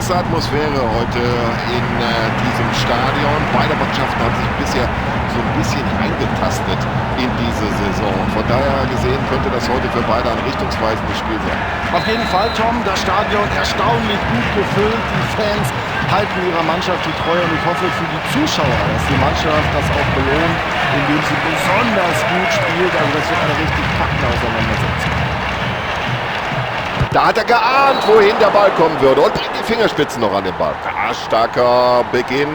klasse Atmosphäre heute in diesem Stadion. Beide Mannschaften haben sich bisher so ein bisschen eingetastet in diese Saison. Von daher gesehen könnte das heute für beide ein richtungsweisendes Spiel sein. Auf jeden Fall, Tom, das Stadion erstaunlich gut gefüllt. Die Fans halten ihrer Mannschaft die Treue und ich hoffe für die Zuschauer, dass die Mannschaft das auch belohnt, indem sie besonders gut spielt. Also das wird eine richtig packende Auseinandersetzung. Da hat er geahnt, wohin der Ball kommen würde und bringt die Fingerspitzen noch an den Ball. Ja, starker Beginn.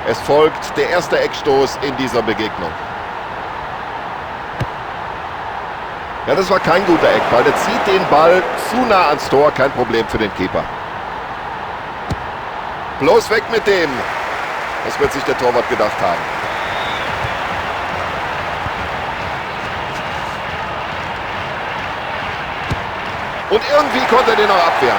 Es folgt der erste Eckstoß in dieser Begegnung. Ja, das war kein guter Eckball. Der zieht den Ball zu nah ans Tor. Kein Problem für den Keeper. Bloß weg mit dem. Das wird sich der Torwart gedacht haben. Und irgendwie konnte er den noch abwehren.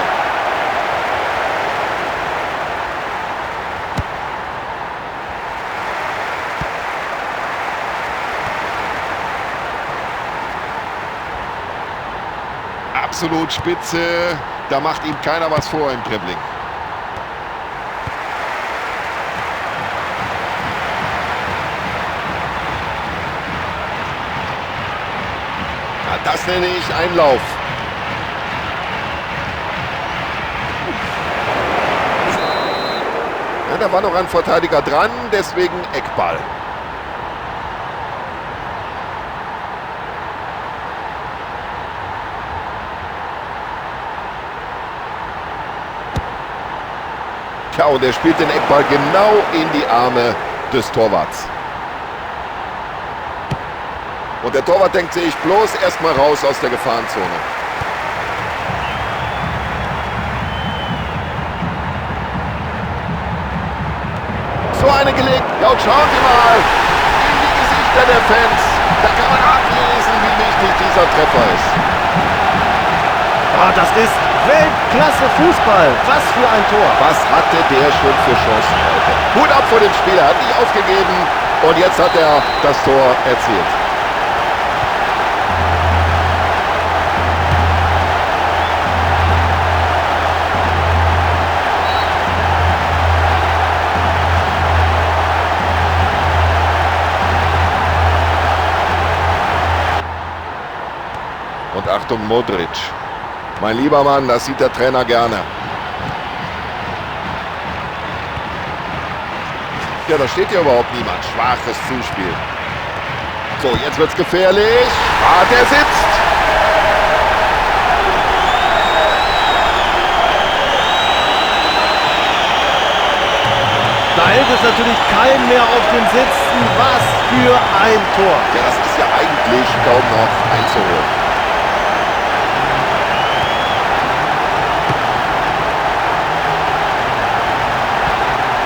Absolut spitze. Da macht ihm keiner was vor im Dribbling. Ja, das nenne ich Einlauf. Ja, da war noch ein Verteidiger dran, deswegen Eckball. Ja, und er spielt den Eckball genau in die Arme des Torwarts. Und der Torwart denkt sich bloß erstmal raus aus der Gefahrenzone. So eine gelegt. Ja, und schauen Sie mal in die Gesichter der Fans. Da kann man ablesen, wie wichtig dieser Treffer ist. Ah, das ist Weltklasse Fußball. Was für ein Tor. Was hatte der schon für Chancen heute? Hut ab vor dem Spieler, hat nicht aufgegeben und jetzt hat er das Tor erzielt. Und Achtung, Modric. Mein lieber Mann, das sieht der Trainer gerne. Ja, da steht ja überhaupt niemand. Schwaches Zuspiel. So, jetzt wird's gefährlich. Ah, der sitzt. Da hält es natürlich keinen mehr auf dem Sitzen. Was für ein Tor. Ja, das ist ja eigentlich kaum noch einzuholen.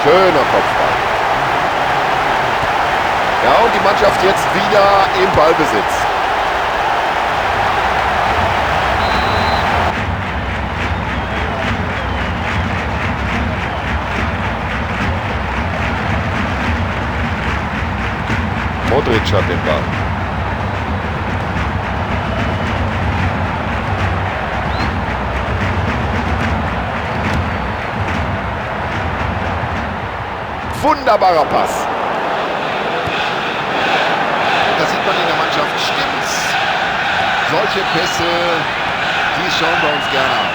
Schöner Kopfball. Ja, und die Mannschaft jetzt wieder im Ballbesitz. Modric hat den Ball. Wunderbarer Pass. Da sieht man in der Mannschaft, stimmt's. Solche Pässe, die schauen wir uns gerne an.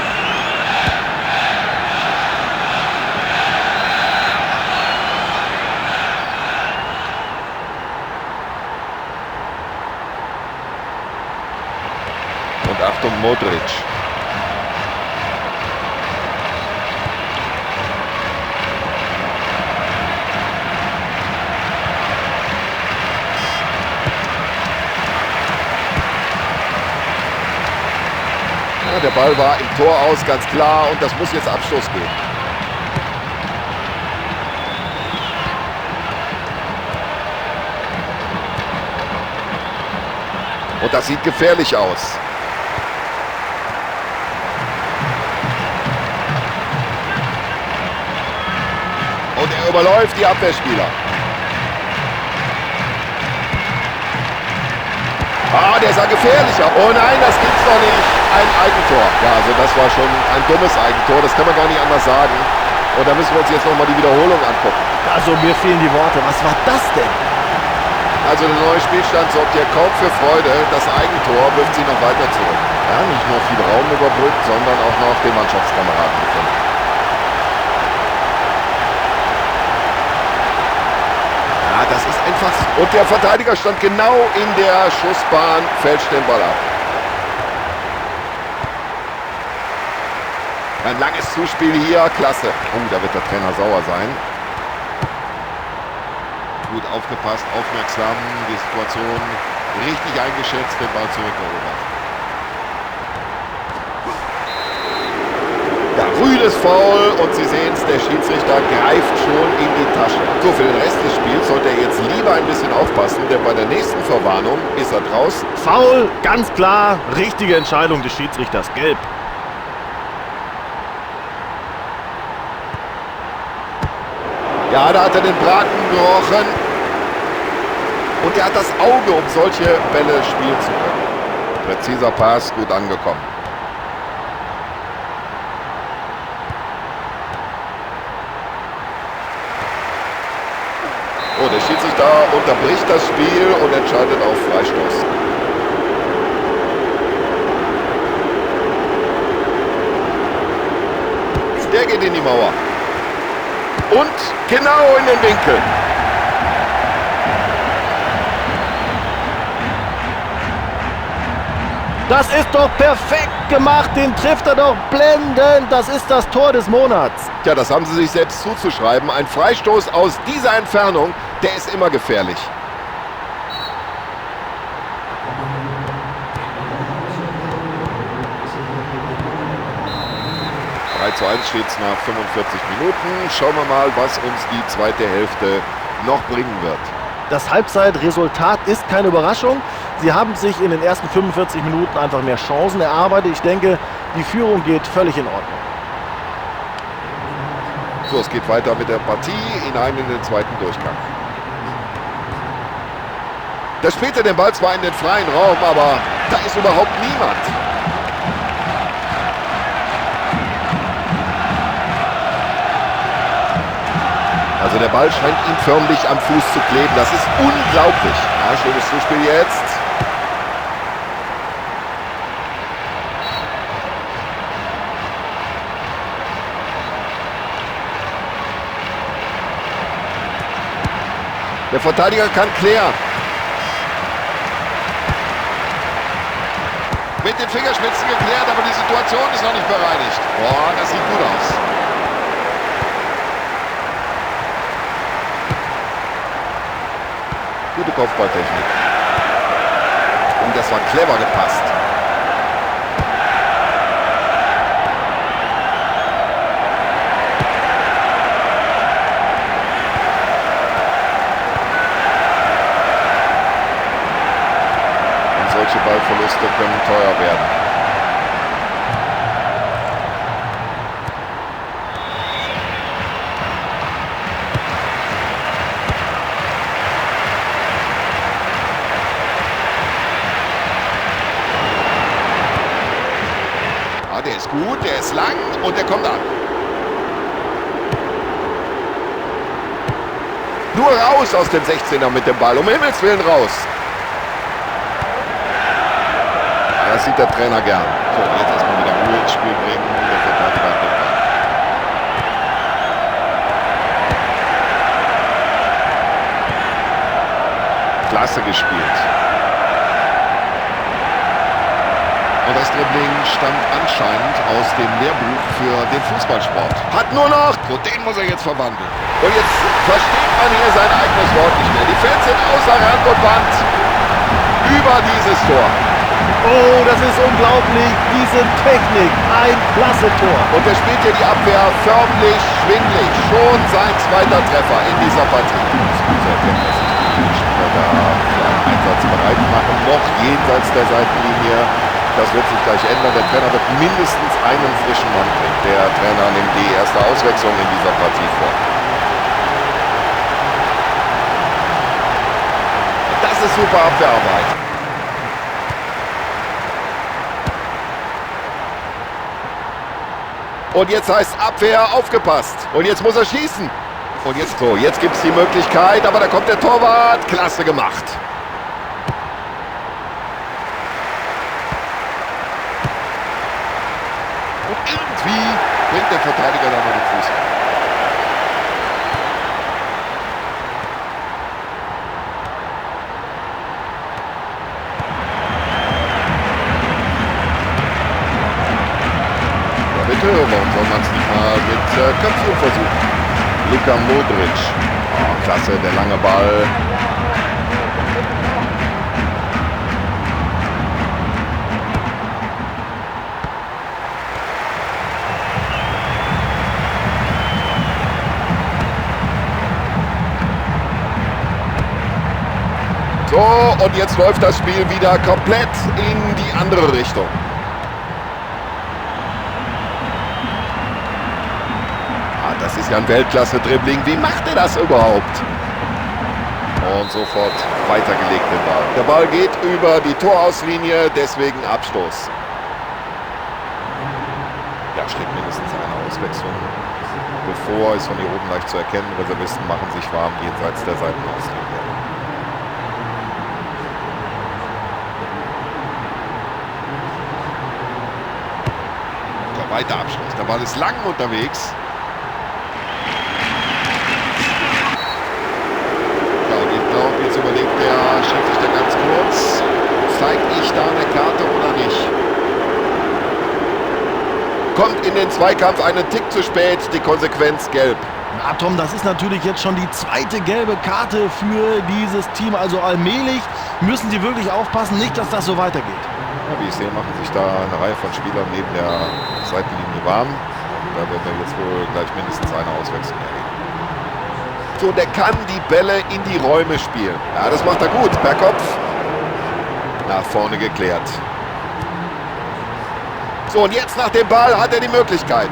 Und Achtung, Modric. Der Ball war im Tor aus, ganz klar, und das muss jetzt Abschluss geben. Und das sieht gefährlich aus. Und er überläuft die Abwehrspieler. Ah, der sah gefährlicher. Oh nein, das gibt's doch nicht. Ein Eigentor. Ja, also das war schon ein dummes Eigentor. Das kann man gar nicht anders sagen. Und da müssen wir uns jetzt nochmal die Wiederholung angucken. Also mir fehlen die Worte. Was war das denn? Also der neue Spielstand sorgt hier kaum für Freude. Das Eigentor wirft sie noch weiter zurück. Ja, nicht nur viel Raum überbrückt, sondern auch noch den Mannschaftskameraden gefunden. Ja, das ist einfach... Und der Verteidiger stand genau in der Schussbahn, fälscht den Ball ab. Ein langes Zuspiel hier, klasse. Oh, da wird der Trainer sauer sein. Gut aufgepasst, aufmerksam, die Situation richtig eingeschätzt, den Ball zurückerobert. Ja, rüdes Foul und Sie sehen es, der Schiedsrichter greift schon in die Tasche. So, für den Rest des Spiels sollte er jetzt lieber ein bisschen aufpassen, denn bei der nächsten Verwarnung ist er draußen. Foul, ganz klar, richtige Entscheidung des Schiedsrichters, gelb. Ja, da hat er den Braten gerochen. Und er hat das Auge, um solche Bälle spielen zu können. Präziser Pass, gut angekommen. Oh, der Schiedsrichter unterbricht das Spiel und entscheidet auf Freistoß. Der geht in die Mauer. Und genau in den Winkel. Das ist doch perfekt gemacht, den trifft er doch blendend. Das ist das Tor des Monats. Tja, das haben Sie sich selbst zuzuschreiben. Ein Freistoß aus dieser Entfernung, der ist immer gefährlich. Zu 1 steht es nach 45 Minuten. Schauen wir mal, was uns die zweite Hälfte noch bringen wird. Das Halbzeitresultat ist keine Überraschung. Sie haben sich in den ersten 45 Minuten einfach mehr Chancen erarbeitet. Ich denke, die Führung geht völlig in Ordnung. So, es geht weiter mit der Partie hinein in den zweiten Durchgang. Da spielt er den Ball zwar in den freien Raum, aber da ist überhaupt niemand. Also der Ball scheint ihm förmlich am Fuß zu kleben. Das ist unglaublich. Ja, schönes Zuspiel jetzt. Der Verteidiger kann klären. Mit den Fingerspitzen geklärt, aber die Situation ist noch nicht bereinigt. Boah, das sieht gut aus. Gute Kopfballtechnik. Und das war clever gepasst. Und solche Ballverluste können teuer werden. Der ist gut, der ist lang und der kommt an. Nur raus aus dem 16er mit dem Ball, um Himmels Willen raus. Ja, das sieht der Trainer gern. So, jetzt erstmal wieder Ruhe ins Spiel bringen. Der Verteidiger hat den Ball. Klasse gespielt. Und das Dribbling stammt anscheinend aus dem Lehrbuch für den Fußballsport. Hat nur noch, so den muss er jetzt verwandeln. Und jetzt versteht man hier sein eigenes Wort nicht mehr. Die Fans sind außer Rand und Band über dieses Tor. Oh, das ist unglaublich, diese Technik, ein klasse Tor. Und er spielt hier die Abwehr förmlich schwindlig. Schon sein zweiter Treffer in dieser Partie. Das ist gut zu erkennen, dass sich die Spieler da für einen Einsatz bereit machen. Noch jenseits der Seitenlinie. Das wird sich gleich ändern. Der Trainer wird mindestens einen frischen Mann bringen. Der Trainer nimmt die erste Auswechslung in dieser Partie vor. Das ist super Abwehrarbeit. Und jetzt heißt Abwehr, aufgepasst. Und jetzt muss er schießen. Und jetzt so, jetzt gibt es die Möglichkeit, aber da kommt der Torwart. Klasse gemacht. Und irgendwie bringt der Verteidiger da noch den Fuß rein. Bitte, warum soll man es nicht mal mit Köpfung versuchen? Luka Modric. Oh, klasse, der lange Ball. So, und jetzt läuft das Spiel wieder komplett in die andere Richtung. Das ist ja ein Weltklasse-Dribbling. Wie macht er das überhaupt? Und sofort weitergelegt den Ball. Der Ball geht über die Torauslinie, deswegen Abstoß. Ja, steht mindestens eine Auswechslung bevor. Ist von hier oben leicht zu erkennen. Reservisten machen sich warm jenseits der Seitenauslinie. Der weiter Abschluss. Der Ball ist lang unterwegs. Jetzt überlegt der Schiedsrichter ganz kurz, zeige ich da eine Karte oder nicht? Kommt in den Zweikampf einen Tick zu spät, die Konsequenz gelb. Na Tom, das ist natürlich jetzt schon die zweite gelbe Karte für dieses Team. Also allmählich müssen sie wirklich aufpassen, nicht, dass das so weitergeht. Ja, wie ich sehe, machen sich da eine Reihe von Spielern neben der Seitenlinie warm. Da wird er jetzt wohl gleich mindestens eine Auswechslung erleben. So, der kann die Bälle in die Räume spielen. Ja, das macht er gut. Per Kopf. Nach vorne geklärt. So, und jetzt nach dem Ball hat er die Möglichkeit.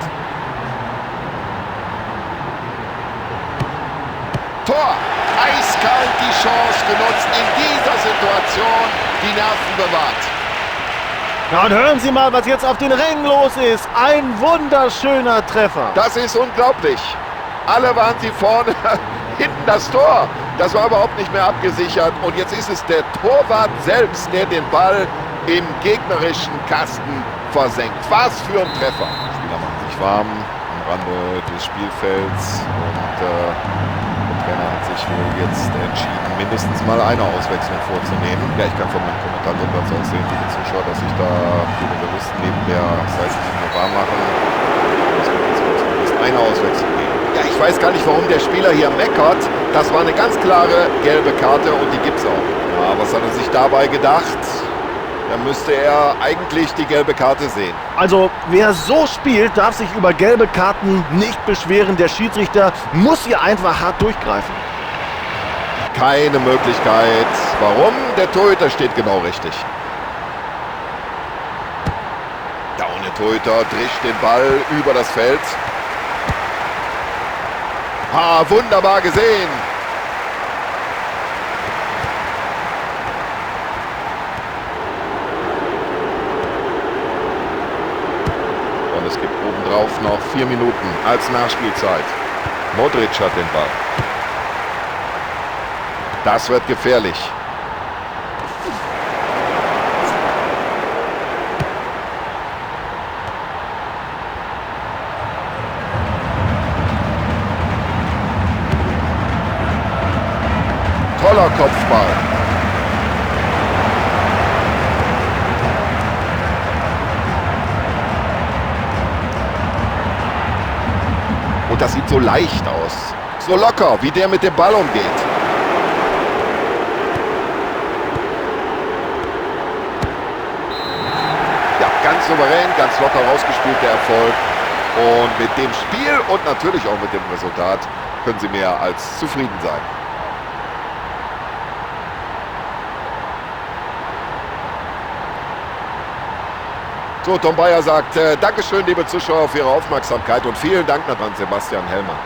Tor. Eiskalt die Chance genutzt. In dieser Situation die Nerven bewahrt. Ja, und hören Sie mal, was jetzt auf den Rängen los ist. Ein wunderschöner Treffer. Das ist unglaublich. Alle waren sie vorne, hinten das Tor. Das war überhaupt nicht mehr abgesichert. Und jetzt ist es der Torwart selbst, der den Ball im gegnerischen Kasten versenkt. Was für ein Treffer. Die Spieler machen sich warm am Rande des Spielfelds. Und der Trainer hat sich wohl jetzt entschieden, mindestens mal eine Auswechslung vorzunehmen. Ja, ich kann von meinem Kommentatorplatz aus sehen, liebe Zuschauer, dass sich da die Reservisten neben der Seitenlinie warm machen. Es wird jetzt mindestens eine Auswechslung geben. Ja, ich weiß gar nicht, warum der Spieler hier meckert. Das war eine ganz klare gelbe Karte und die gibt's auch. Ja, was hat er sich dabei gedacht? Da müsste er eigentlich die gelbe Karte sehen. Also, wer so spielt, darf sich über gelbe Karten nicht beschweren. Der Schiedsrichter muss hier einfach hart durchgreifen. Keine Möglichkeit. Warum? Der Torhüter steht genau richtig. Ja, und der Torhüter drischt den Ball über das Feld. Ah, wunderbar gesehen. Und es gibt obendrauf noch 4 Minuten als Nachspielzeit. Modric hat den Ball. Das wird gefährlich. Toller Kopfball. Und das sieht so leicht aus. So locker, wie der mit dem Ball umgeht. Ja, ganz souverän, ganz locker rausgespielt der Erfolg. Und mit dem Spiel und natürlich auch mit dem Resultat können Sie mehr als zufrieden sein. So, Tom Bayer sagt, Dankeschön, liebe Zuschauer, für Ihre Aufmerksamkeit und vielen Dank an Sebastian Hellmann.